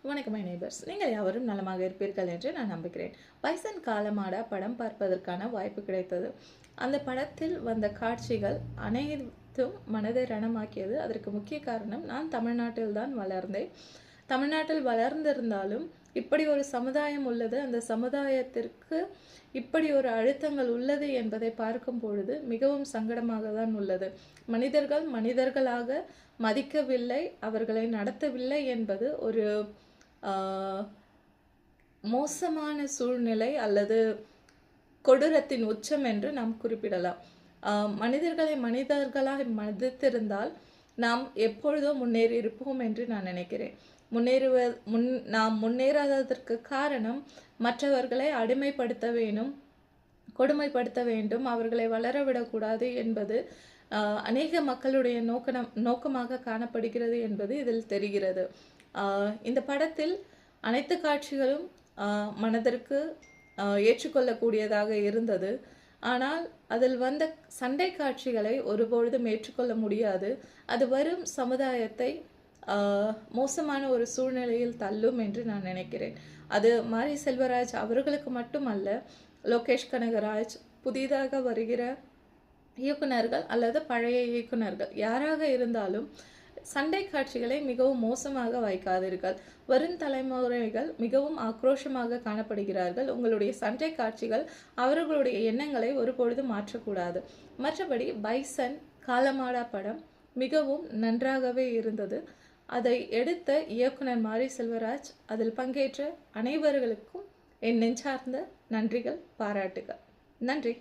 வணக்கம் my neighbours, நீங்கள் யாவரும் நலமாக இருப்பீர்கள் என்று நான் நம்புகிறேன். பைசன் காலமாடா படம் பார்ப்பதற்கான வாய்ப்பு கிடைத்தது. அந்த படத்தில் வந்த காட்சிகள் அனைத்தும் மனதை ரணமாக்கியது. அதற்கு முக்கிய காரணம், நான் தமிழ்நாட்டில் தான் வளர்ந்தேன். தமிழ்நாட்டில் வளர்ந்திருந்தாலும் இப்படி ஒரு சமுதாயம் உள்ளது, அந்த சமுதாயத்திற்கு இப்படி ஒரு அழுத்தங்கள் உள்ளது என்பதை பார்க்கும் பொழுது மிகவும் சங்கடமாக தான் உள்ளது. மனிதர்கள் மனிதர்களாக மதிக்கவில்லை, அவர்களை நடத்தவில்லை என்பது ஒரு மோசமான சூழ்நிலை அல்லது கொடூரத்தின் உச்சம் என்று நாம் குறிப்பிடலாம். மனிதர்களை மனிதர்களாக மதித்திருந்தால் நாம் எப்பொழுதோ முன்னேறி இருப்போம் என்று நான் நினைக்கிறேன். நாம் முன்னேறாததற்கு காரணம், மற்றவர்களை அடிமைப்படுத்த வேண்டும், கொடுமைப்படுத்த வேண்டும், அவர்களை வளரவிடக்கூடாது என்பது அநேக மக்களுடைய நோக்கமாக காணப்படுகிறது என்பது இதில் தெரிகிறது. இந்த படத்தில் அனைத்து காட்சிகளும் மனதிற்கு ஏற்றுக்கொள்ளக்கூடியதாக இருந்தது. ஆனால் அதில் வந்த சண்டை காட்சிகளை ஒருபொழுதும் ஏற்றுக்கொள்ள முடியாது. அது வரும் சமுதாயத்தை மோசமான ஒரு சூழ்நிலையில் தள்ளும் என்று நான் நினைக்கிறேன். அது மாரி செல்வராஜ் அவர்களுக்கு மட்டுமல்ல, லோகேஷ் கனகராஜ், புதிதாக வருகிற இயக்குனர்கள் அல்லது பழைய இயக்குனர்கள் யாராக இருந்தாலும் சண்டை காட்சிகளை மிகவும் மோசமாக வைக்காதீர்கள். வரும் தலைமுறைகள் மிகவும் ஆக்ரோஷமாக காணப்படுகிறார்கள். உங்களுடைய சண்டை காட்சிகள் அவர்களுடைய எண்ணங்களை ஒருபொழுதும் மாற்றக்கூடாது. மற்றபடி பைசன் காலமாடா படம் மிகவும் நன்றாகவே இருந்தது. அதை எடுத்த இயக்குனர் மாரி செல்வராஜ், அதில் பங்கேற்ற அனைவர்களுக்கும் என் நெஞ்சார்ந்த நன்றிகள், பாராட்டுகள். நன்றி.